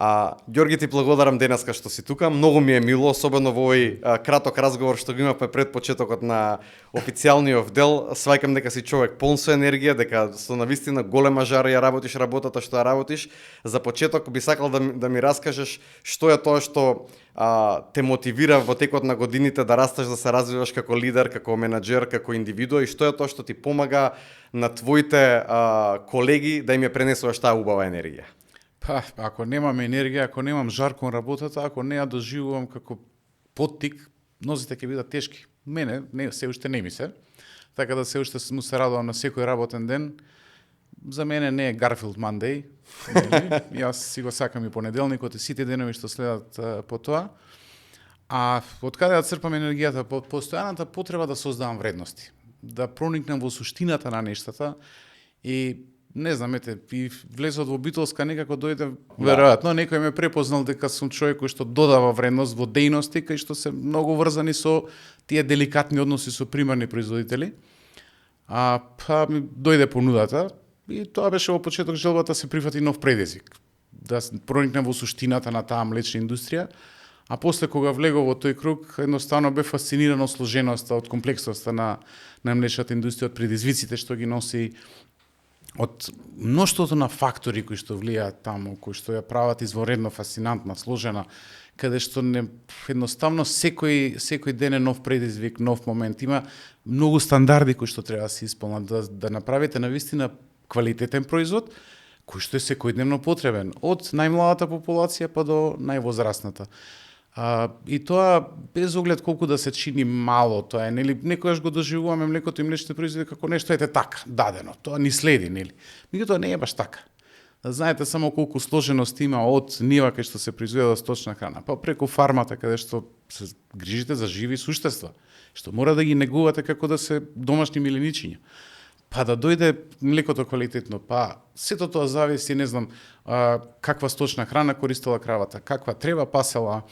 Ѓорги, ти благодарам денеска што си тука. Многу ми е мило, особено во овој краток разговор што го имавме пред почетокот на официјалниот дел. Сваќам дека си човек полн со енергија, дека со навистина голема жара ја работиш работата што ја работиш. За почеток би сакал да ми раскажеш што е тоа што те мотивира во текот на годините да растеш, да се развиваш како лидер, како менаџер, како индивидуа, и што е тоа што ти помага на твоите колеги да им ја пренесуваш таа убава енергија? Па, ако немам енергија, ако немам жар кон работата, ако не ја доживувам како поттик, нозите ќе бидат тешки. Мене се уште не ми се. Така да се уште му се радувам на секој работен ден. За мене не е Garfield Monday. Јас си го сакам и понеделникот и сите денови што следат по тоа. А од каде да црпам енергијата? Постојаната потреба да создавам вредности, да проникнам во суштината на нештата и не знам, и влезот во битолска некако дојде, веројатно, некој ме препознал дека сум човек кој што додава вредност во дејности, кај што се многу врзани со тие деликатни односи со примарни производители. Па ми дојде понудата и тоа беше во почеток желбата да се прифати нов предизвик, да проникнем во суштината на таа млечна индустрија, а после кога влегов во тој круг, едноставно бе фасциниран од сложеноста, од комплексноста на млечната индустрија, од предизвиците што ги носи, од мноштвото на фактори кои што влијаат таму, кои што ја прават извонредно фасцинантна, сложена, каде што едноставно секој ден е нов предизвик, нов момент. Има многу стандарди кои што треба да се исполнат, да направите навистина квалитетен производ, кој што е секојдневно потребен, од најмладата популација па до највозрастната. И тоа без оглед колку да се чини мало, тоа е, нели, некојаш го доживуваме млекото и млечните производи како нешто така, дадено, тоа ни следи, нели. Меѓутоа не е баш така. Знаете само колку сложеност има од нива кај што се произведува сточна храна, па преку фармата каде што се грижите за живи суштества, што мора да ги негувате како да се домашни миленичиња. Па да дојде млекото квалитетно, па сето тоа зависи, не знам, каква сточна храна користела кравата, каква треба пасела,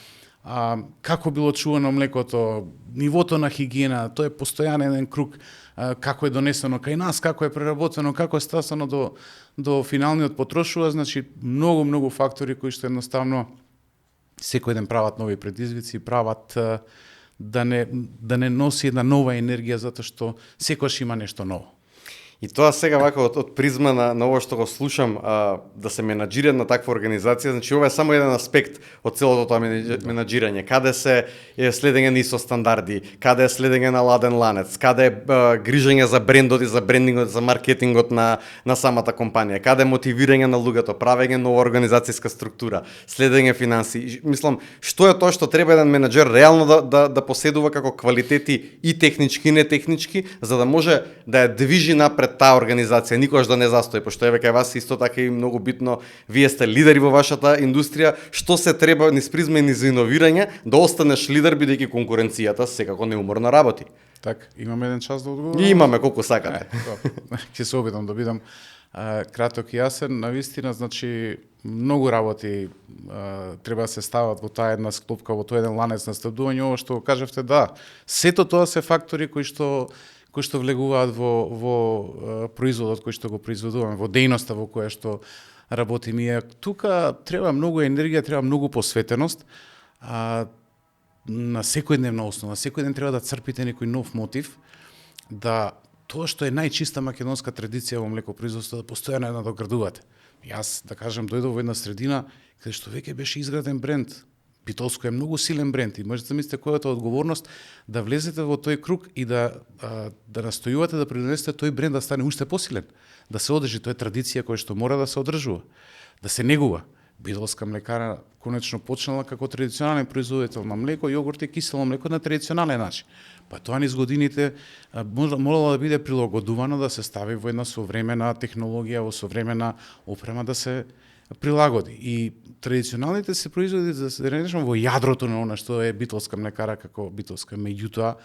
како било чувано млекото, нивото на хигиена, тоа е постојанен круг, како е донесено кај нас, како е преработено, како е стасано до финалниот потрошувач, значи многу фактори кои што едноставно секој ден прават нови предизвици, прават да не носи една нова енергија затоа што секогаш има нешто ново. И тоа сега вака од призма на ово што го слушам, да се менаџира на таква организација, значи ова е само еден аспект од целото тоа менаџирање. Каде се следење на ISO стандарди, каде е следење на ладен ланец, каде е грижење за брендот и за брендингот, за маркетингот на самата компанија, каде е мотивирање на луѓето, правење нова организацијска структура, следење финанси. Мислам, што е тоа што треба еден менаџер реално да поседува како квалитети и технички и нетехнички, за да може да ја движи напред таа организација, никогаш да не застои, пошто еве кај вас исто така и многу битно, вие сте лидери во вашата индустрија, што се треба низ призма и низ иновирање да останеш лидер бидејќи конкуренцијата секако неуморно работи. Так, имаме еден час да одговорам? И имаме колку сакате. Ќе се обидам да бидам краток и јасен. Навистина, значи, многу работи треба да се стават во таа една склопка, во тој еден ланец на снабдување. Ово што кажавте, да, сето тоа се фактори кои што влегуваат во производот кој што го произведуваме, во дејноста во која што работиме. И тука треба многу енергија, треба многу посветеност, на секојдневна основа. Секој ден треба да црпите некој нов мотив, да тоа што е најчиста македонска традиција во млекопроизводството, да постојано ја надоградувате. Јас, да кажем, дојдов во една средина каде што веќе беше изграден бренд. Битолско е многу силен бренд и можете да мислите која е одговорност да влезете во тој круг и да настојувате да придонесете тој бренд да стане уште посилен, да се одржи, тоа е традиција која што мора да се одржува, да се негува. Битолска млекара конечно почнала како традиционален производител на млеко, јогурт и кисело млеко на традиционален начин. Па тоа низ годините морало да биде прилагодувано, да се стави во една современа технологија, во современа опрема да се прилагоди. И традиционалните се производи да се речеме во јадрото на она што е битолска млекара како битолска, меѓутоа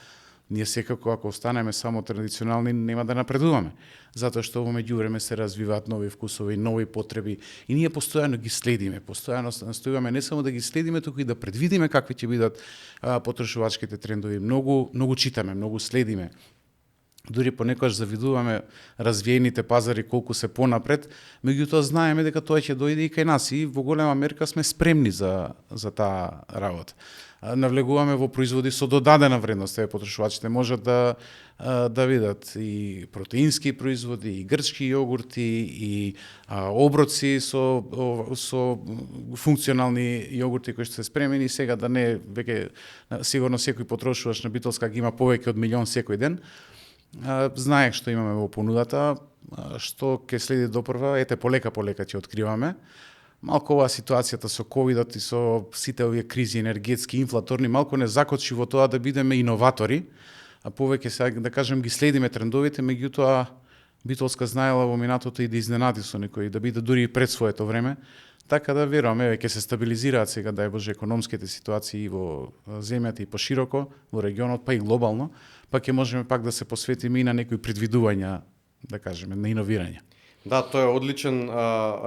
ние секако ако останеме само традиционални нема да напредуваме, затоа што во меѓувреме се развиваат нови вкусови, нови потреби и ние постојано ги следиме, постојано настојуваме не само да ги следиме, туку и да предвидиме какви ќе бидат потрошувачките трендови. Многу читаме, многу следиме дури понекогаш завидуваме развиените пазари колку се понапред, меѓутоа знаеме дека тоа ќе дојде и кај нас и во голема мерка сме спремни за таа работа. Навлегуваме во производи со додадена вредност, потрошувачите можат да видат и протеински производи, и грчки јогурти, и оброци со функционални јогурти кои што се спремени сега да не веќе сигурно секој потрошувач на Битолска ги има повеќе од 1.000.000 секој ден. Знаех што имаме во понудата, што ќе следи допрва, ете полека ќе откриваме. Малку оваа ситуацијата со ковидот и со сите овие кризи енергетски, инфлаторни, малку не закочи во тоа да бидеме иноватори, а повеќе сега да кажем ги следиме трендовите, меѓутоа Битолска знаела во минатото и да изненади со некои, да биде дури и пред своето време, така да веруваме ќе се стабилизираат сега дај Боже економските ситуации во земјата и пошироко, во регионот, па и глобално, па ќе можеме пак да се посветиме и на некои предвидувања, да кажеме, на иновирање. Да, тоа е одличен,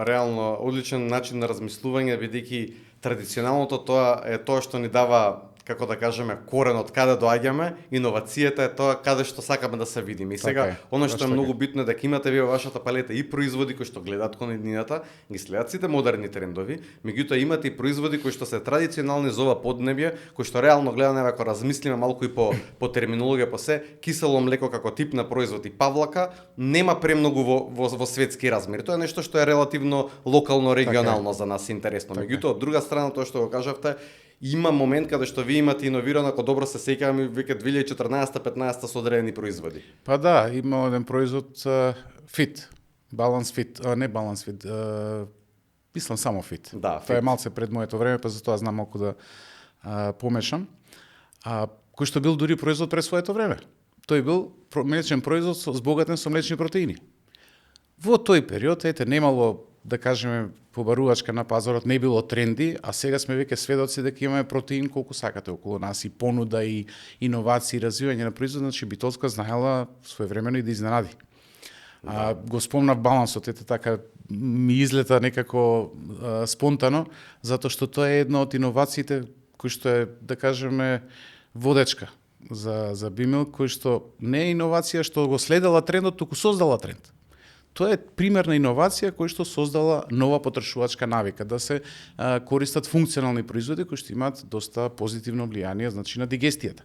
реално, одличен начин на размислување, бидејќи традиционалното тоа е тоа што ни дава, како да кажеме, корен од каде доаѓаме, иновацијата е тоа каде што сакаме да се видиме. И сега, оно што е многу битно е дека имате вие во вашата палета и производи кои што гледаат кон иднината, ги следат сите модерни трендови, меѓутоа имате и производи кои што се традиционални за ова поднебје, кои што реално гледаме ако размислиме малку и по терминологија по се, кисело млеко како тип на производ и павлака нема премногу во светски размери. Тоа е нешто што е релативно локално, регионално за нас интересно. Меѓутоа, од друга страна тоа што го кажавте, има момент каде што вие имате иновирано, ако добро се сеќавам, веќе 2014-15 со одредени производи. Па да, има еден производ Fit, Balance Fit, не Balance Fit, мислам само Fit. Да, тоа е малце пред моето време, па затоа знам малку да помешам. Кој што бил дури производ пред своето време. Тој бил млечен производ збогатен со млечни протеини. Во тој период, немало, да кажеме, побарувачка на пазарот, не било тренди, а сега сме веќе сведоци дека имаме протеин колку сакате околу нас, и понуда, и иновации, и развивање на производ, значи Битолска знаела своевремено и да изненади. Го спомнав балансот, така ми излета некако спонтано, затоа што тоа е една од иновациите кои што е, да кажеме, водечка за Бимил, кој што не е иновација што го следела трендот, туку создала тренд. Тоа е пример на иновација кој што создала нова потрошувачка навика, да се користат функционални производи кои што имаат доста позитивно влијание, значи на дигестијата.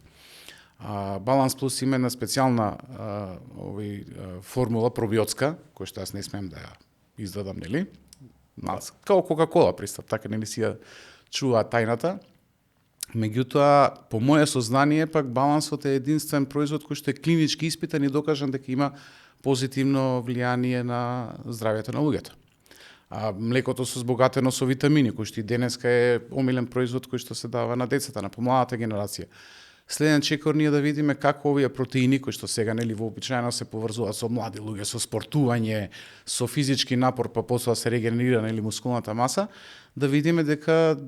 Баланс Плюс има една специјална формула пробиотска, која што јас не смеам да ја издадам, нели? Као Кока-кола пристап, така нели си ја чува тајната. Меѓутоа, по моје сознание, пак балансот е единствен производ кој што е клинички испитан и докажан дека има позитивно влијание на здравјето на луѓето. Млекото со збогатено со витамини, кој што и денеска е омилен производ кој што се дава на децата, на помладата генерација. Следен чекор ние да видиме како овие протеини кои што сега нели вообичаено се поврзуваат со млади луѓе, со спортување, со физички напор, па после се регенерира нели мускулната маса, да видиме дека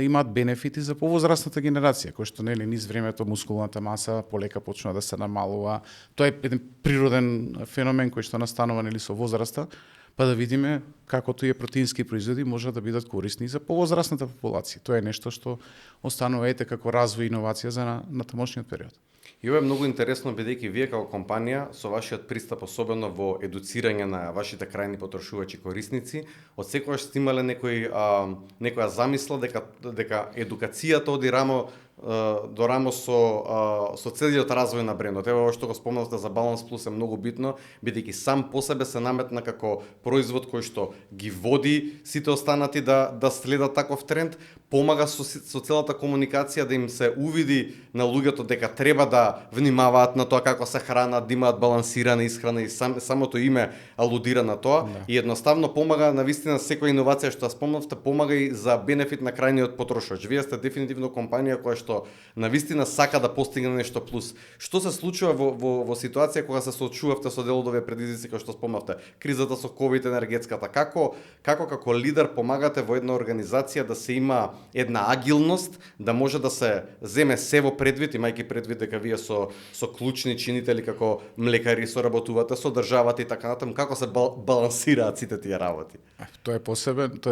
имаат бенефити за повозрастната генерација, кој што нели низ времето мускулната маса полека почнува да се намалува. Тоа е еден природен феномен кој што настанува нели со возраста, па да видиме како тие протеински производи можат да бидат корисни за повозрастната популација. Тоа е нешто што останува како развој и иновација за на тамошниот период. И ова е многу интересно, бидејќи вие како компанија со вашиот пристап, особено во едуцирање на вашите крајни потрошувачи корисници, од секогаш сте имале некоја замисла дека едукацијата оди рамо до рамо со целиот развој на брендот. Ево што го спомнавте за Balance Plus е многу битно, бидејќи сам по себе се наметна како производ кој што ги води сите останати да следат таков тренд, помага со целата комуникација да им се увиди на луѓето дека треба да внимаваат на тоа како се хранат, да имаат балансирана исхрана и самото име алудира на тоа. Да. И едноставно помага навистина секоја иновација што спомнавте, помага и за бенефит на крајниот потрошач. Вие сте дефинитивно компанија која што навистина сака да постигне нешто плюс. Што се случува во ситуација кога се соочувавте со дел од овие предизвици кои што спомнавте? Кризата со ковид, енергетската, како лидер помагате во една организација да се има една агилност, да може да се земе се во предвид, имајќи предвид дека вие со клучни чинители како млекари соработувате со државата и така натаму, како се балансираат сите тие работи? Тоа е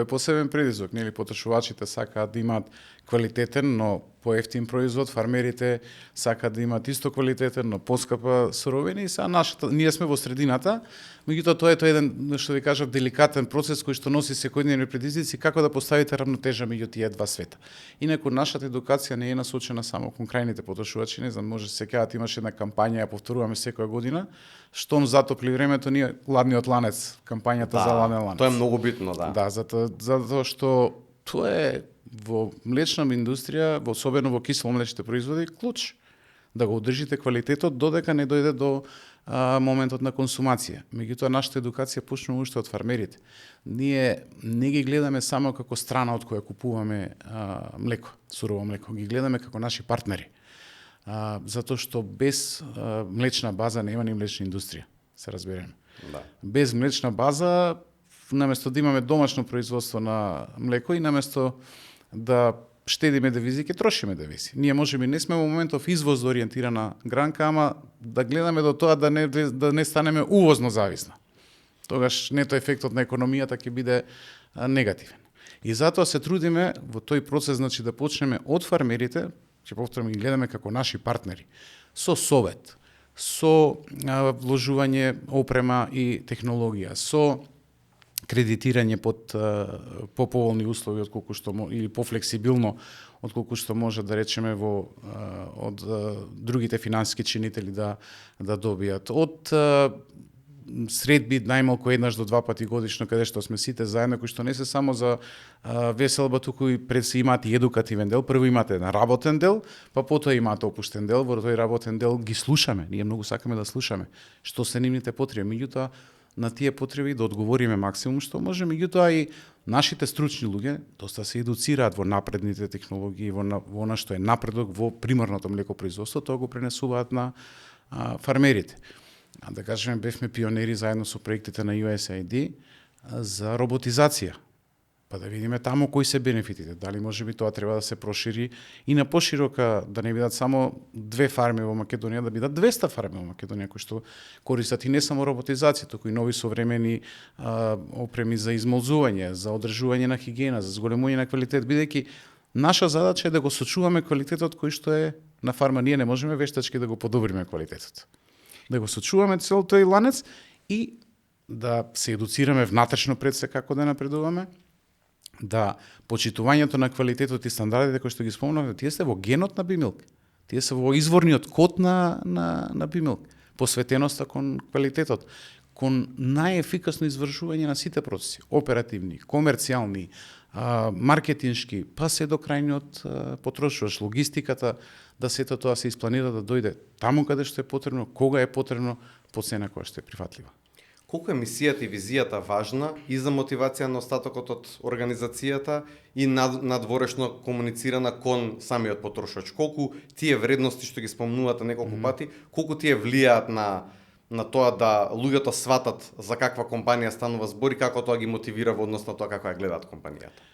посебен предизвик, нели потрошувачите сакаат да имаат квалитетен, но поевтин производ, фармерите сакаат да имаат исто квалитетен, но поскапа суровина и сега ние сме во средината, меѓутоа тоа е тој еден, што ви кажав, деликатен процес кој што носи секојдневни предизвици, како да поставите равнотежа меѓу тие два света. Инаку нашата едукација не е насочена само кон крајните потрошувачи, не знам, може се сеќавате, имаше една кампања, ја повторуваме секоја година, штом затопли времето, ние ладниот ланец, кампањата за ладен ланец. Тоа е многу битно, да. Да, затоа што тоа е во млечна индустрија, особено во киселомлечните производи, клуч да го одржите квалитетот додека не дојде до моментот на консумација. Меѓутоа, нашата едукација почнува уште од фармерите. Ние не ги гледаме само како страна од која купуваме млеко, сурово млеко, ги гледаме како наши партнери. Затоа што без млечна база нема ни млечна индустрија, се разбереме. Да. Без млечна база, наместо да имаме домашно производство на млеко и наместо да штедиме девизи, ќе трошиме девизи. Ние можеби не сме во моментов извоз ориентирана гранка, ама да гледаме до тоа да не станеме увозно зависна. Тогаш нето ефектот на економијата ќе биде негативен. И затоа се трудиме во тој процес, значи да почнеме од фармерите, ќе повторам, ги гледаме како наши партнери, со совет, со вложување опрема и технологија, со кредитирање под поповолни услови отколку што или пофлексибилно отколку што може да речеме од другите финансиски чинители да добијат. Од средби најмалку еднаш до два пати годишно, каде што сме сите заедно, кои што не се само за веселба, туку и пред се имаат и едукативен дел. Прво имате еден работен дел, па потоа имате опуштен дел. Во тој работен дел ги слушаме. Ние многу сакаме да слушаме што се нивните потреби. Меѓутоа, на тие потреби да одговориме максимум што може, меѓутоа и нашите стручни луѓе доста се едуцираат во напредните технологии, во она што е напредок во примарното млекопроизводство, тоа го пренесуваат на фармерите. Да кажеме, бевме пионери заедно со проектите на USAID за роботизација. Па да видиме таму кои се бенефитите, дали можеби тоа треба да се прошири и на поширока, да не бидат само 2 фарми во Македонија, да бидат 200 фарми во Македонија кои што користат и не само роботизација, туку и нови современи опреми за измолзување, за одржување на хигиена, за зголемување на квалитет, бидејќи наша задача е да го сочуваме квалитетот кој што е на фарма. Ние не можеме вештачки да го подобриме квалитетот. Да го сочуваме цел тој ланец и да се едуцираме внатрешно пред се како да напредуваме, да почитувањето на квалитетот и стандардите кои што ги спомнавме, тие се во генот на Бимилк. Тие се во изворниот код на Бимилк. Посветеноста кон квалитетот, кон најефикасно извршување на сите процеси, оперативни, комерцијални, маркетиншки, па се до крајниот потрошувач, логистиката, да сето тоа се испланира да дојде таму каде што е потребно, кога е потребно, по цена која што е прифатлива. Колку е мисијата и визијата важна и за мотивација на остатокот од организацијата и надворешно комуницирана кон самиот потрошач? Колку тие вредности што ги спомнувате неколку пати, колку тие влијаат на тоа да луѓето сватат за каква компанија станува збор и како тоа ги мотивира во однос на тоа како ја гледаат компанијата?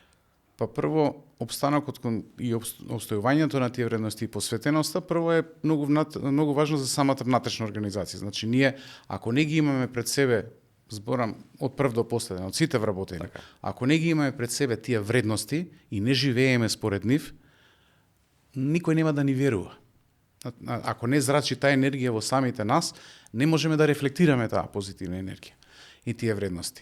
Па прво, обстанокот и обстојувањето на тие вредности и посветеноста, прво е многу важно за самата внатрешна организација. Значи, ние, ако не ги имаме пред себе, зборам од прв до последен, од сите вработени, ако не ги имаме пред себе тие вредности и не живееме според нив, никој нема да ни верува. Ако не зрачи таа енергија во самите нас, не можеме да рефлектираме таа позитивна енергија и тие вредности.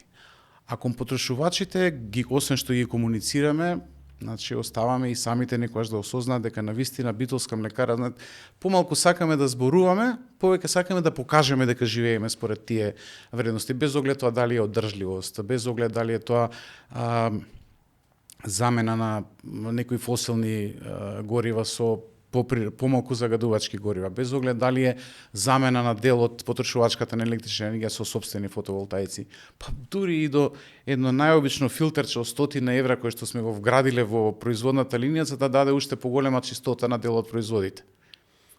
А кон потрошувачите, освен што ги комуницираме, значи оставаме и самите некојаш да осознаат дека навистина битолска млекара, помалку сакаме да зборуваме, повеќе сакаме да покажеме дека живееме според тие вредности, без оглед тоа дали е одржливост, без оглед дали е тоа замена на некои фосилни горива со помалку загадувачки горива, без оглед дали е замена на дел од потрошувачката на електрична енергија со сопствени фотоволтаици, па дури и до едно најобично филтерче од 100 евра кој што сме го вградиле во производната линија за да даде уште поголема чистота на дел од производите.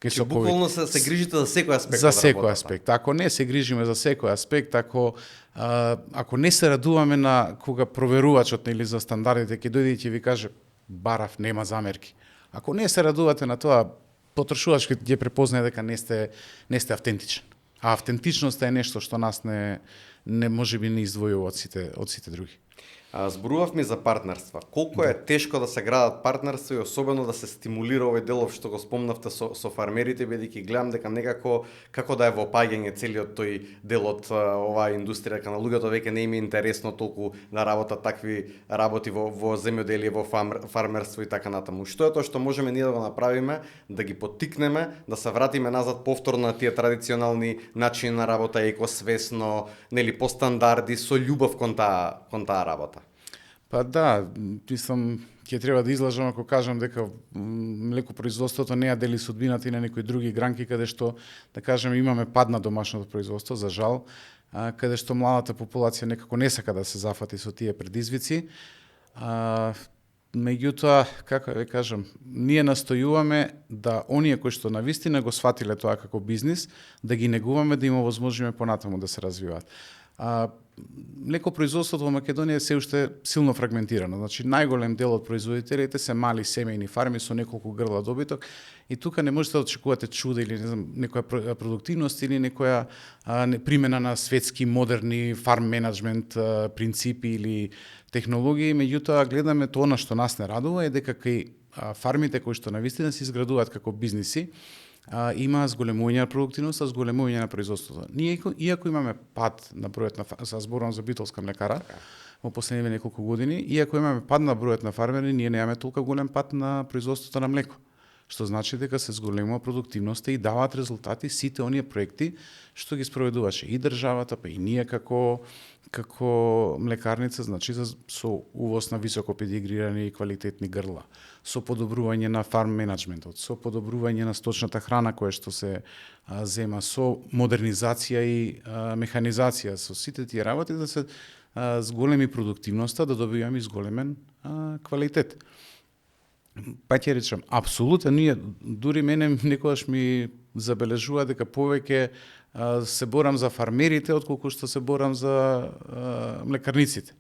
Че буквално се грижите за секој аспект. За секој аспект. Ако не се грижиме за секој аспект, ако не се радуваме на кога проверувачот или за стандардите ќе дојде и ќе ви каже барав, нема замерки. Ако не се радувате на тоа, потрошувачот ќе препознае дека не сте автентичен. А автентичноста е нешто што нас не можеби не издвојува од сите други. Зборувавме за партнерства. Колку е тешко да се градат партнерства и особено да се стимулира овој делов што го спомнавте со фармерите, бидејќи гледам дека некако како да е во паѓање целиот тој дел од оваа индустрија, дека на луѓето веќе не им е интересно толку да работат такви работи во земјоделие, во фармерство и така натаму. Што е тоа што можеме ние да го направиме, да ги поттикнеме, да се вратиме назад повторно на тие традиционални начини на работа, екосвесно, нели по стандарди, со љубов кон таа работа? Па да, мислам, ќе треба да излажам ако кажам дека млекопроизводството не ја дели судбината и на некои други гранки, каде што, да кажем, имаме пад на домашното производство, за жал, каде што младата популација некако не сака да се зафати со тие предизвици. Меѓутоа, како да кажам, ние настојуваме да оние кои што навистина го сватиле тоа како бизнис, да ги негуваме, да им овозможиме понатаму да се развиваат. Млекопроизводството во Македонија е се уште силно фрагментирано. Значи, најголем дел од производителите се мали семејни фарми со неколку грла добиток и тука не можете да очекувате чуда или не знам, некоја продуктивност или некоја примена на светски модерни фарм менеджмент принципи или технологии. Меѓутоа, гледаме тоа на што нас не радува е дека кај фармите кои што навистина се изградуваат како бизниси, има зголемување на продуктивноста, зголемување на производството. Ние, иако имаме пад на бројот на зборувам за битолска млекара во последните неколку години, иако имаме пад на бројот на фармери, ние немаме толку голем пад на производството на млеко. Што значи дека се зголемува продуктивноста и даваат резултати сите оние проекти што ги спроведуваше и државата, па и ние како млекарница, значи со увоз на високо педигрирани и квалитетни грла, со подобрување на фарм менеджментот, со подобрување на сточната храна која што се зема, со модернизација и механизација, со сите тие работи да се зголеми продуктивноста, да добиваме зголемен квалитет. Па ќе речам, апсолутно ние, дури мене некогаш ми забележува дека повеќе се борам за фармерите отколку што се борам за млекарниците.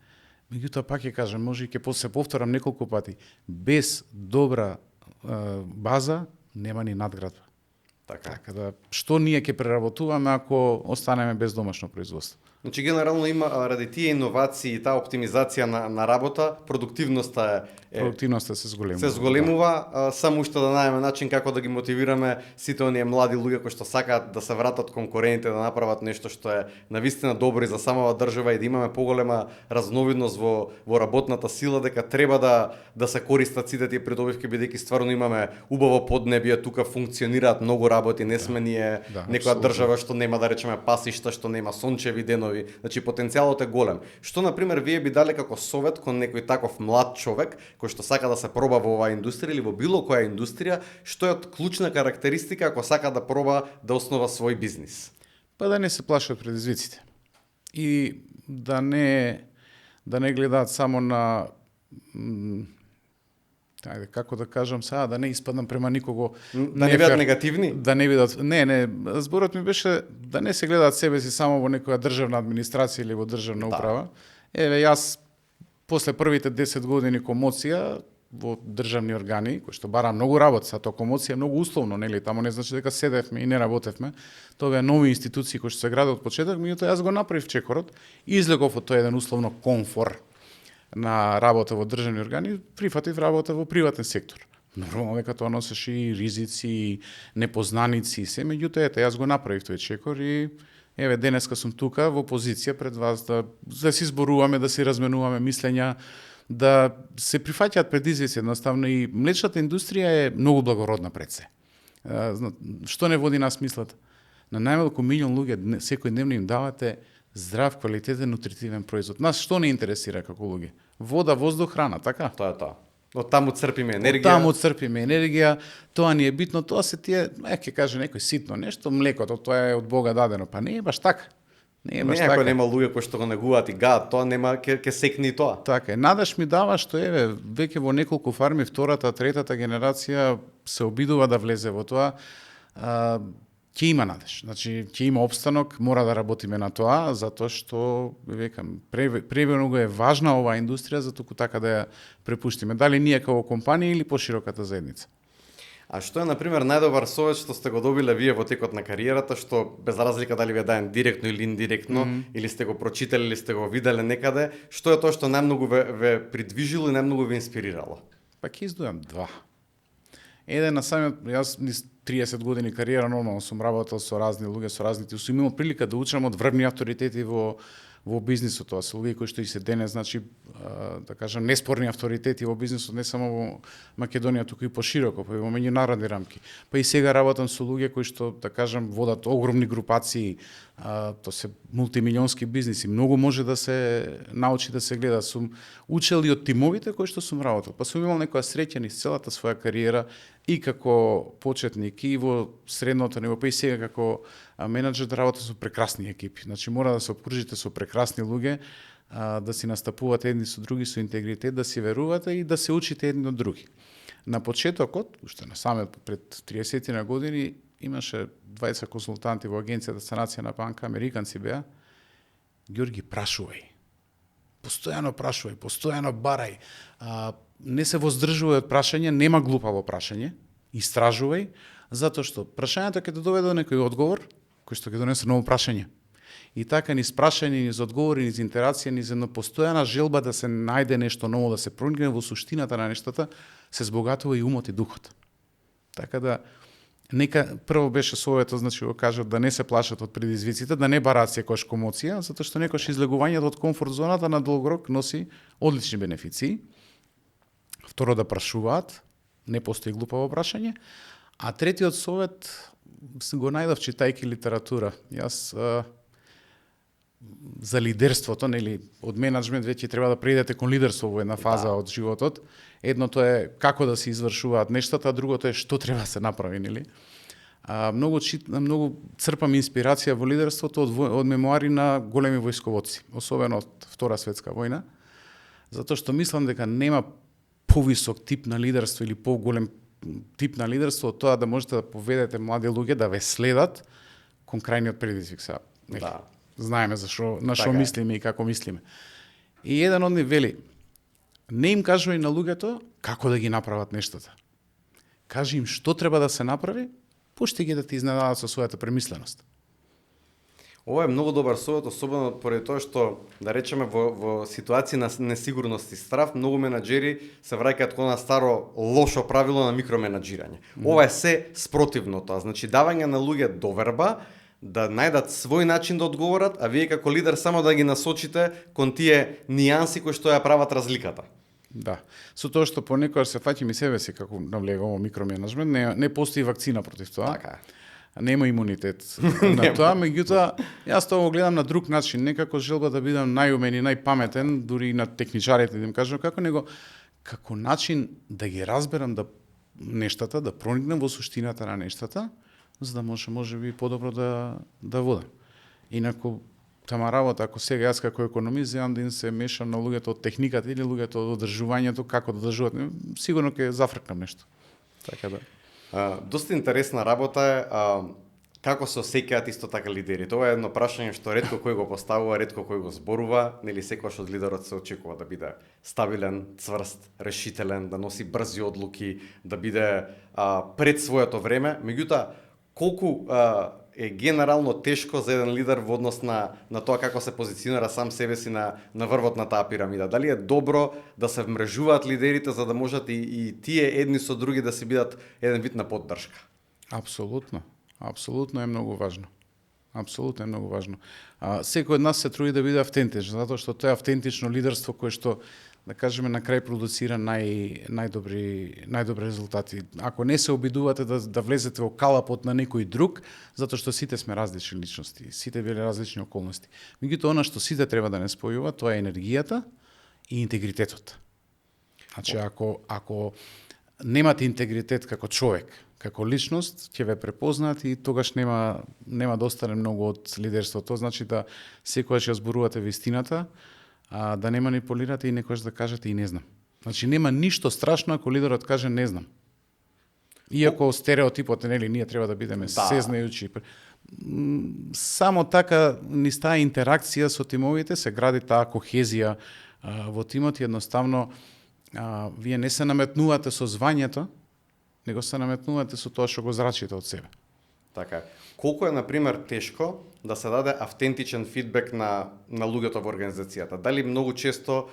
Меѓутоа пак ќе кажам, може и ќе се повторам неколку пати, без добра база нема ни надградба. Така да, што ние ќе преработуваме ако останеме без домашно производство? Значи, генерално има, ради тие иновации и таа оптимизација на работа, продуктивноста се зголемува. Се зголемува, само уште да најдеме начин како да ги мотивираме сите оние млади луѓе кои што сакаат да се вратат кон корените, да направат нешто што е навистина добро и за самава држава и да имаме поголема разновидност во работната сила, дека треба да се користат сите тие придобивки, бидејќи стварно имаме убаво поднебие, тука функционираат многу работи, не сме ние некоја држава што нема, да речеме, пасишта, што нема сончеви денови. Значи потенцијалот е голем. Што на пример вие би дале како совет кон некој таков млад човек кој што сака да се проба во оваа индустрија или во било која индустрија, што е од клучна карактеристика ако сака да проба да основа свој бизнис? Па да не се плаши од предизвиците. И да не гледаат само на како да кажам сега, да не испаднам према никого. Да не бидат негативни? Да не бидат. Не, зборот ми беше да не се гледаат себе си само во некоја државна администрација или во државна управа. Еве, јас после првите 10 години комоција во државни органи, кои што бара многу работа, тоа комоција е многу условно, нели, тамо не значи дека седевме и не работевме. Тоа беа нови институции кои што се градат од почеток, меѓутоа јас го направив чекорот и излегов од тој еден условно комфор на работа во државни органи, прифатив работа во приватен сектор. Нормално дека тоа носеше и ризици, и непознаници, и се, меѓутоа ете, јас го направив тој чекор и еве денеска сум тука во позиција пред вас да се изборуваме, да се разменуваме мислења, да се прифаќаат предизвици едноставно и млечната индустрија е многу благородна пред се. Што не води нас мислата? На најмалку милион луѓе секој дневно им давате здрав, квалитетен, нутритивен производ. Нас што не интересира како луѓе? Вода, воздух, храна, така? Тоа е тоа. Од таму црпиме енергија. Од таму црпиме енергија, тоа ни е битно, тоа се тие, ќе каже некој ситно нешто, млекото, тоа е од Бога дадено, па не е баш така. Не е баш така. Ако нема луѓе кои што го негуваат и гаат, тоа нема ќе секни тоа. Така е. Надеж ми дава што еве веќе во неколку фарми втората, третата генерација се обидува да влезе во тоа. Ќе има надеж. Значи, ќе има опстанок, мора да работиме на тоа, затоа што, векам, превелого е важна оваа индустрија, затоа така да ја препуштиме. Дали ние како компанија или пошироката заедница? А што е, например, најдобар совет што сте го добиле вие во текот на кариерата, што без разлика дали ви е даен директно или индиректно, или сте го прочитале, или сте го виделе некаде, што е тоа што најмногу ве придвижило и најмногу ве инспирирало? Па ќе издвојам два. Еден на самиот, јас низ 30 години кариера нормално сум работел со разни луѓе, со разните, сум имал прилика да учам од врвни авторитети во бизнисот, тоа се луѓе кои што и се денес, значи, да кажам, неспорни авторитети во бизнисот, не само во Македонија, туку и пошироко, па и во меѓународни рамки. Па и сега работам со луѓе кои што, да кажам, водат огромни групации, тоа се мултимилионски бизниси, многу може да се научи да се гледа. Сум учел и од тимовите кои што сум работел, па сум имал некоја среќа низ целата своја кариера и како почетник, и во средното ниво, па и сега како менаџер да работам со прекрасни екипи. Значи мора да се обкружите со прекрасни луѓе, да си настапувате едни со други со интегритет, да си верувате и да се учите едни од други. На почетокот, уште на самиот пред 30 на години, имаше 20 консултанти во Агенцијата за санација на банка, американци беа. Ѓорги, прашувај. Постојано прашувај, постојано барај. Не се воздржувај од прашање, нема глупаво прашање. Истражувај, затоа што прашањето ќе те доведе до некој одговор, кој што ќе донесе ново прашање. И така низ прашање, низ одговори, низ интерација, низ една постојана желба да се најде нешто ново, да се проникне во суштината на нештата, се збогатува и умот и духот. Така да нека прво беше советот, значи го кажат да не се плашат од предизвиците, да не бараат секојаш комоција, затоа што некојаш излегувањето од комфорт зоната на долгорок носи одлични бенефиции. Второ, да прашуваат, не постои глупаво прашање. А третиот совет го најдов читајќи литература. Јас за лидерството, нели, од менаџмент веќе треба да преидете кон лидерство во една фаза од животот. Едното е како да се извршуваат нештата, а другото е што треба да се направи, нели? Многу црпам инспирација во лидерството од мемуари на големи војсководци, особено од Втора светска војна, затоа што мислам дека нема повисок тип на лидерство или поголем тип на лидерство од тоа да можете да поведете млади луѓе да ве следат кон крајниот предизвик. Да. Знаеме на што мислиме и како мислиме. И еден од нив вели: не им кажувај на луѓето како да ги направат нештата. Кажи им што треба да се направи, пушти ги да ти изненадат со својата премисленост. Ова е многу добар совет, особено поради тоа што, да речеме, во ситуации на несигурност и страв, многу менаџери се враќаат кон на старо лошо правило на микроменаџирање. Ова е се спротивно тоа, значи давање на луѓе доверба, да најдат свој начин да одговорат, а вие како лидер само да ги насочите кон тие нијанси кои што ја прават разликата. Да. Со тоа што понекогаш се фаќам и себе си како навлегам во микроменаџмент, не постои вакцина против тоа. Така. Нема имунитет на тоа, меѓутоа јас тоа го гледам на друг начин, некако желба да бидам најумен и најпаметен, дури и на техничарите да им кажам како начин да ги разберам нештата, да проникнем во суштината на нештата, за да може би подобро да водам. Инаку тама работа, ако сега јас како економист земам да им се мешам на луѓето од техниката или луѓето од одржувањето, како да одржуваат, сигурно ќе зафркнам нешто. Така да. Доста интересна работа е како се осеќаат исто така лидерите. Ова е едно прашање што ретко кој го поставува, ретко кој го зборува, нели секогаш од лидерот се очекува да биде стабилен, цврст, решителен, да носи брзи одлуки, да биде пред своето време. Меѓутоа, колку е генерално тешко за еден лидер во однос на тоа како се позиционира сам себе си на врвот на таа пирамида. Дали е добро да се вмрежуваат лидерите за да можат и тие едни со други да се бидат еден вид на поддршка? Апсолутно. Апсолутно е многу важно. Апсолутно е многу важно. Секој од нас се труди да биде автентичен, затоа што тоа е автентично лидерство кое што, да кажеме, на крај продуцира најдобри резултати. Ако не се обидувате да влезете во калапот на некој друг, затоа што сите сме различни личности, сите биле различни околности. Меѓутоа, она што сите треба да не спојува, тоа е енергијата и интегритетот. Значи, ако немате интегритет како човек, како личност, ќе ве препознаат и тогаш нема да остане многу од лидерството. Значи да секогаш ја зборувате вистината, да не манипулирате и некојаш да кажете и не знам. Значи нема ништо страшно ако лидерот каже не знам. Иако стереотипот е, нели, ние треба да бидеме сезнајучи. Само така низ таа интеракција со тимовите се гради таа кохезија во тимот и едноставно вие не се наметнувате со звањето, него се наметнувате со тоа што го зрачите од себе. Така. Колку е, например, тешко да се даде автентичен фидбек на луѓето во организацијата? Дали многу често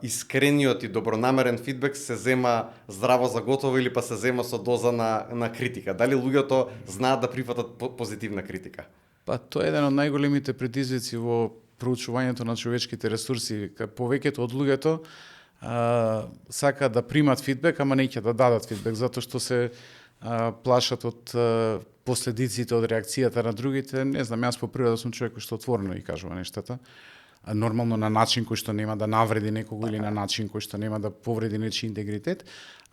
искрениот и добронамерен фидбек се зема здраво за готово или па се зема со доза на критика? Дали луѓето знаат да прифатат позитивна критика? Па тоа е еден од најголемите предизвици во проучувањето на човечките ресурси. Повеќето од луѓето сака да примат фидбек, ама не ќе да дадат фидбек, затоа што се плашат од последиците од реакцијата на другите. Не знам, јас по природа сум човек кој што отворено ги кажува нештата. Нормално на начин кој што нема да навреди некого или на начин кој што нема да повреди нечи интегритет.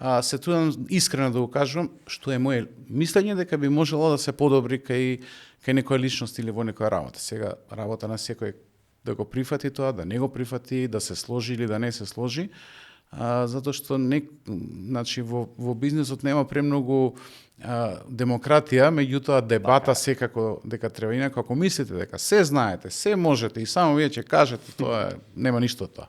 Се трудам искрено да го кажувам што е моје мислење дека би можело да се подобри кај некоја личност или во некоја работа. Сега работа на секој да го прифати тоа, да не го прифати, да се сложи или да не се сложи. Затоа што значи во бизнисот нема премногу демократија, меѓутоа дебата секако дека треба. Инаку ако мислите дека се знаете, се можете и само вие ќе кажете, тоа нема ништо од тоа.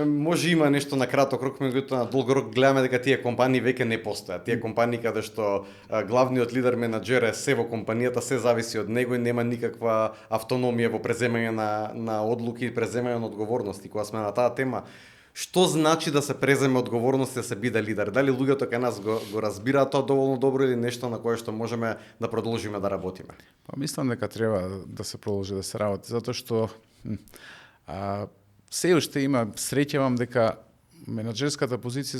Може има нешто на краток рок, меѓутоа на долг рок гледаме дека тие компании веќе не постојат. Тие компании каде што главниот лидер менаџер е се во компанијата, се зависи од него и нема никаква автономија во преземање на одлуки и преземање на одговорности. Кога сме на таа тема, што значи да се преземе одговорност и да се биде лидер? Дали луѓето кај нас го разбираат тоа доволно добро или нешто на кое што можеме да продолжиме да работиме? Па мислам дека треба да се продолжи да се работи, затоа што се уште има, среќавам дека менаџерската позиција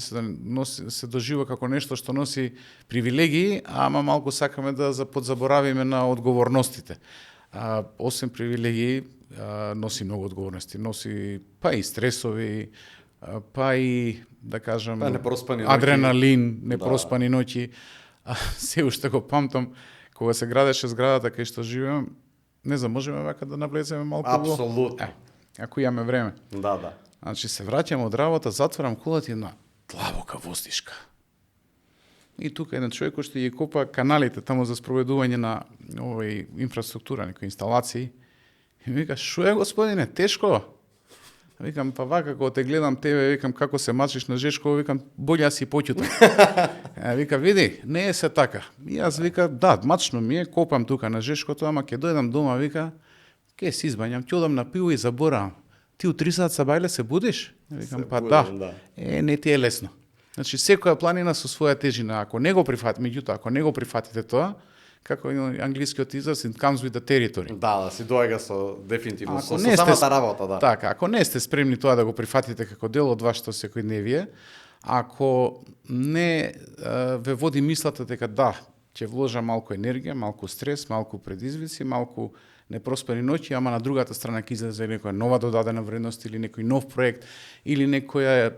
се дожива како нешто што носи привилегии, ама малку сакаме да подзаборавиме на одговорностите. Освен привилегии, носи многу одговорности, носи па и стресови, па и, да кажам, адреналин, непроспани ноќи. Се уште го памтам, кога се градеше зградата кај што живеам, не знам, можеме вака да навлеземе малку во... Апсолутно. Ако имаме време. Да. Значи се враќам од работа, затворам кулата и една длабока воздишка. И тука еден човек кој што ги копа каналите таму за спроведување на овој инфраструктура, некои инсталации. И вика, шо е, господине, тешко? Викам, па вака, кога те гледам тебе, викам, како се мачиш на Жешко, викам, болја си поќутам. Вика, види, не е се така. И јас вика, да, мачно ми е, копам тука на Жешкото, ама ќе дојдам дома, вика, ке се избањам, ќе одам на пиво и заборавам. Ти у 3 сат са бајле се будиш? Викам, па да. Не ти е лесно. Значи, секоја планина со своја тежина, ако не го прифатите, меѓутоа, ако не го прифатите тоа, како англискиот израз, it comes with the territory. Да си доаѓа со дефинитивно со самата работа, да. Така, ако не сте спремни тоа да го прифатите како дел од вашето секојдневие, ако не ве води мислата дека да, ќе вложам малку енергија, малку стрес, малку предизвици, малку непроспани ноќи, ама на другата страна ќе излезе некоја нова додадена вредност или некој нов проект или некоја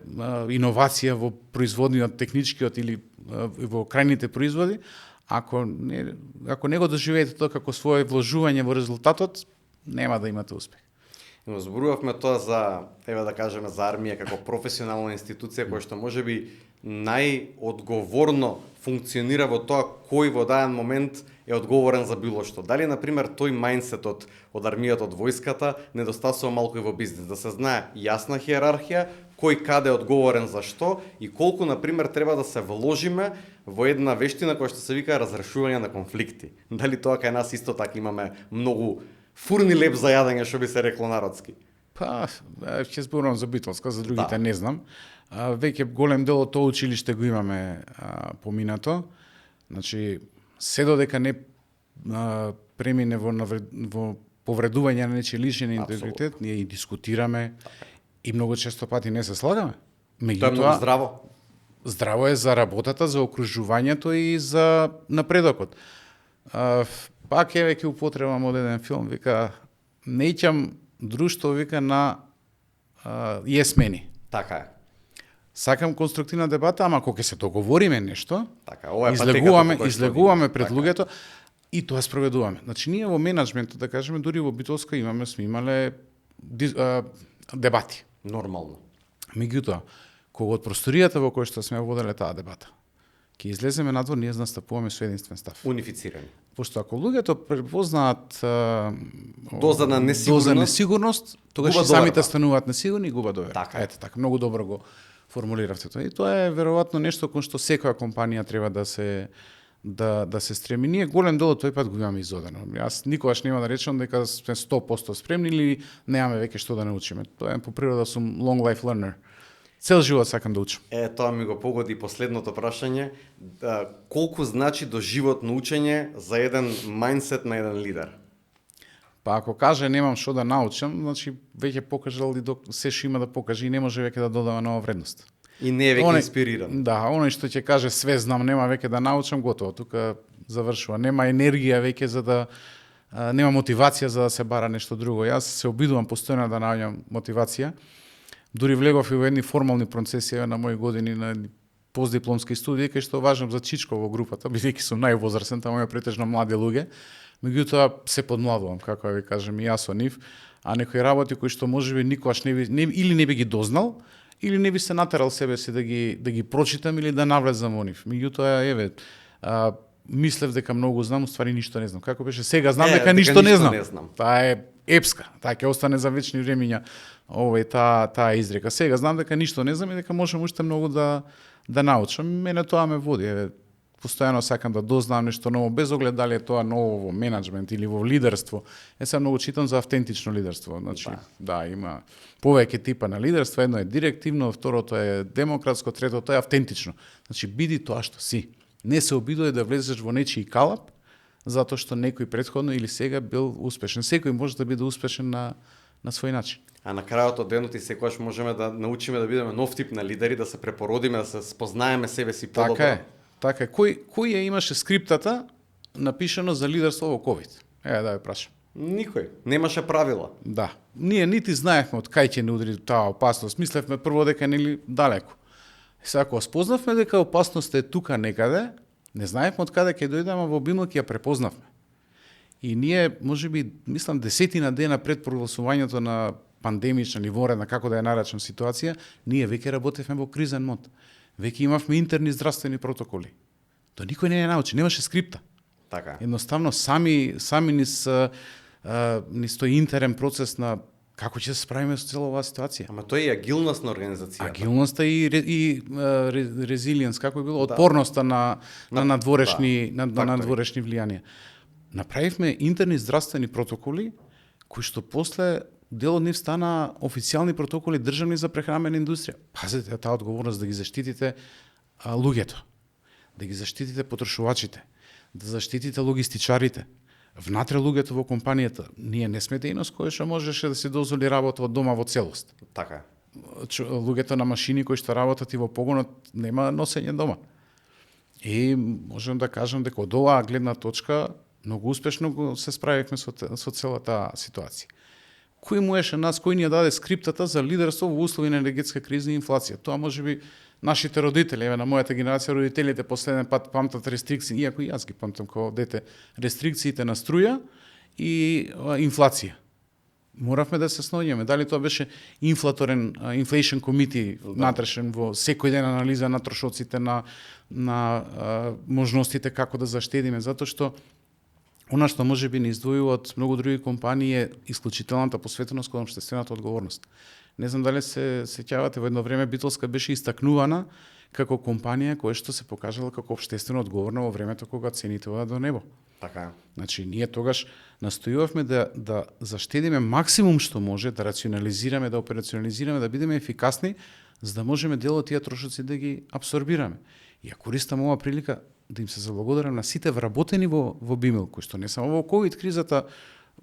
иновација во производниот, техничкиот или во крајните производи, ако не го доживеете тоа како свое вложување во резултатот, нема да имате успех. Но зборувавме тоа за, еве да кажеме, за армија како професионална институција која што можеби најодговорно функционира во тоа кој во даден момент е одговорен за било што. Дали, например, тој мајндсетот од армијата, од војската, недостасува малку и во бизнес, да се знае јасна хиерархија, кој каде е одговорен за што и колку, например, треба да се вложиме во една вештина која што се вика разрешување на конфликти. Дали тоа кај нас исто така имаме многу фурни леп за јадење, што би се рекло народски? Па, ќе зборувам за Битолска, за другите не знам. Веќе голем дел од тоа училиште го имаме поминато. Значи, се додека не премине во повредување на нечи личен интегритет, ние и дискутираме и многу често пати не се слагаме. Тоа е многу здраво. Здраво е за работата, за окружувањето и за напредокот. Пак е веќе употребам од еден филм, вика, неќам друштво, вика, на јесмени. Така е. Сакам конструктивна дебата, ама кога ќе се договориме нешто, така, излегуваме пред луѓето и тоа спроведуваме. Значи, ние во менеджментот, да кажеме, дури во Битолска сме имале дебати. Нормално. Меѓутоа, кога од просторијата во која што сме воделе таа дебата, ќе излеземе надвор, ние настапуваме со единствен став. Унифицирани. Пошто ако луѓето препознаат доза на несигурност, тогаш и самите стануваат несигурни и губат доверие. Така. Ете така, многу добро го формулиравте тоа. И тоа е веројатно нешто кон што секоја компанија треба да се стреми. Ние голем дел од тој пат го имаме изодено. Јас никогаш нема да речам дека сме 100% спремни или немаме веќе што да научиме. Тоа е по природа сум long life learner. Цел живот сакам да учам. Тоа ми го погоди последното прашање. Колку значи доживотно учење за еден мајндсет на еден лидер? Па ако каже немам што да научам, значи веќе покажал и се што има да покаже и не може веќе да додава нова вредност. И не е веќе инспириран. Да, оној што ќе каже све знам, нема веќе да научам, готово, тука завршува. Нема енергија веќе за да нема мотивација за да се бара нешто друго. Јас се обидувам постојано да наоѓам мотивација. Дури влегов и во едни формални процеси на мои години на постдипломски студии, кај што важам за чичко во групата, бидејќи сум највозрасен, таму е претежно млади луѓе. Меѓутоа се подмладувам, како да ви кажем, и јас со нив, а некои работи кои што можеби никогаш или не би ги дознал, или не би се натерал себе си да ги прочитам или да навлезам во нив. Меѓутоа, мислев дека многу знам, уствари ништо не знам. Како беше? Сега знам дека ништо не знам. Таа е епска, таа ќе остане за вечни времиња. Таа изрека. Сега знам дека ништо не знам и дека можам уште многу да научам. Мене тоа ме води. Постојано сакам да дознам нешто ново, без оглед дали е тоа ново во менеджмент или во лидерство. Се многу читам за автентично лидерство. Значи, да, има повеќе типа на лидерство. Едно е директивно, второто е демократско, третото е автентично. Значи, биди тоа што си. Не се обидувај да влезеш во нечiji калап, затоа што некој претходно или сега бил успешен. Секој може да биде успешен на свој начин. А на крајот од денот и секогаш можеме да научиме да бидеме нов тип на лидери, да се препородиме, да се спознаеме себе си подобро. Така е. Кој ја имаше скриптата напишано за лидерство во ковид? Да ја прашам. Никој. Немаше правила. Да. Ние нити знаевме од кај ќе не удри таа опасност. Мислевме прво дека нели далеко. Сега ако спознавме дека опасноста е тука некаде, не знаевме од каде ќе дојде, ама во обимот ќе ја препознавме. И ние, можеби, мислам, 10 дена пред прогласувањето на пандемична или воредна, како да ја наречам ситуација, ние веќе работевме во кризен мод. Веќе имавме интерни здравствени протоколи. Тоа никој не ја научи, немаше скрипта. Така. Едноставно сами низ тој интерен процес на како ќе се справиме со цела оваа ситуација. Ама тоа е и агилност на организацијата. Агилноста и резилиенс, како е било, отпорноста на надворешни влијанија. Направивме интерни здравствени протоколи кои што после дел од нив стана официјални протоколи државни за прехранбена индустрија. Пазете, таа одговорност да ги заштитите луѓето, да ги заштитите потрошувачите, да заштитите логистичарите, внатре луѓето во компанијата. Ние не сме дејност која што можеше да се дозволи работа од дома во целост. Така. Луѓето на машини кои што работат и во погонот нема носење дома. И можам да кажам дека од оваа гледна точка многу успешно се справивме со целата ситуација. Кој му еше нас, кој ни ја даде скриптата за лидерство во услови на енергетска криза и инфлација? Тоа можеби нашите родители, на мојата генерација, родителите последен пат памтат рестрикции, иако и јас ги памтам како дете, рестрикциите на струја и инфлација. Моравме да се снаоѓаме. Дали тоа беше inflation committee натрешен во секој ден анализа на трошоците, на можностите како да заштедиме, затоа што она што може би не издвојува од многу други компании е исклучителната посветеност кон општествената одговорност. Не знам дали се сеќавате, во едно време Битолска беше истакнувана како компанија која што се покажала како општествено одговорна во времето кога цените одат до небо. Така. Значи, ние тогаш настојувавме да заштедиме максимум што може, да рационализираме, да операционализираме, да бидеме ефикасни, за да можеме дел од тие трошоци да ги абсорбираме. И ја користам оваа прилика да им се заблагодарам на сите вработени во Бимел, кои што не само во ковид кризата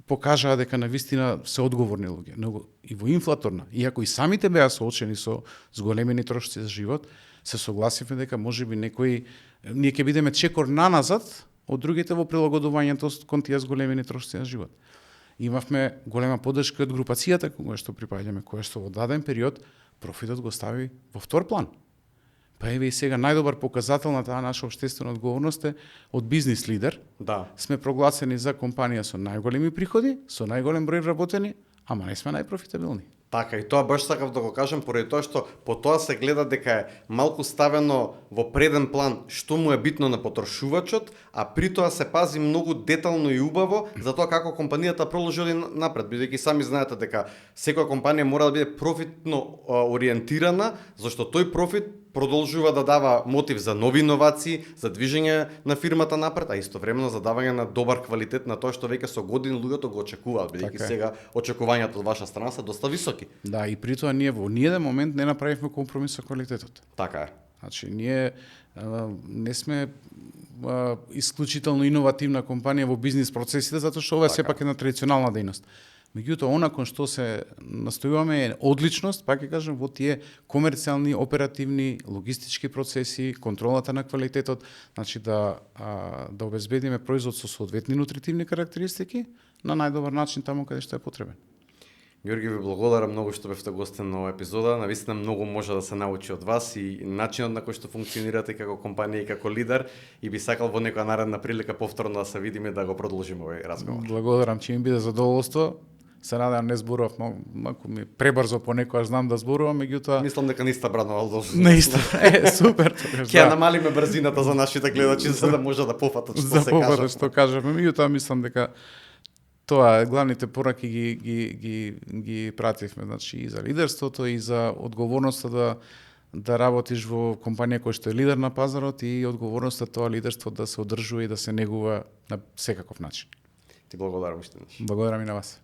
покажаа дека навистина се одговорни луѓе, но и во инфлаторна. Иако и самите беа соочени со зголемени трошоци за живот, се согласивме дека можеби ние ќе бидеме чекор наназад од другите во прилагодувањето кон тие зголемени трошоци за живот. Имавме голема поддршка од групацијата која што припаѓаме, која што во даден период профитот го стави во втор план. Па еве и сега најдобар показател на таа наша општествена одговорност е од бизнис лидер. Да. Сме прогласени за компанија со најголеми приходи, со најголем број вработени, ама не сме најпрофитабилни. Така, и тоа баш сакав да го кажам, поради тоа што по тоа се гледа дека е малку ставено во преден план што му е битно на потрошувачот, а при тоа се пази многу детално и убаво за тоа како компанијата продолжи напред, бидејќи сами знаете дека секоја компанија мора да биде профитно ориентирана, зашто тој профит продолжува да дава мотив за нови иновации, за движење на фирмата напред, а истовремено за давање на добар квалитет на тоа што веќе со години луѓето го очекуваат, бидејќи Така е. сега очекувањата од ваша страна се доста високи. Да, и при тоа ние во ниеден момент не направивме компромис со квалитетот. Така е. Значи, ние не сме исклучително иновативна компанија во бизнис процесите, затоа што ова Така. сепак е една традиционална дејност. Меѓутоа, она кон што се настојуваме е одличност, пак ќе кажем, во тие комерцијални, оперативни, логистички процеси, контролата на квалитетот, значи да обезбедиме производ со соодветни нутритивни карактеристики на најдобар начин таму каде што е потребен. Георги, ви благодарам многу што бевте гостин на оваа епизода. Навистина многу може да се научи од вас и начинот на кој што функционирате како компанија и како лидер, и би сакал во некоја наредна прилика повторно да се видиме и да го продолжиме овој разговор. Благодарам, че ми биде задоволство. Се надевам не зборував малку ми пребрзо понекогаш знам да зборувам, меѓутоа Мислам дека не сте бранувал наистина супер тогаш. Ќе намалиме брзината за нашите гледачи за да може да пофатат што За се повода кажа. што кажеме, меѓутоа мислам дека тоа главните пораки ги пративме, значи и за лидерството и за одговорноста да работиш во компанија која што е лидер на пазарот и одговорноста тоа лидерство да се одржува и да се негува на секаков начин. Ти благодарам уште еднаш. Благодарам и на вас.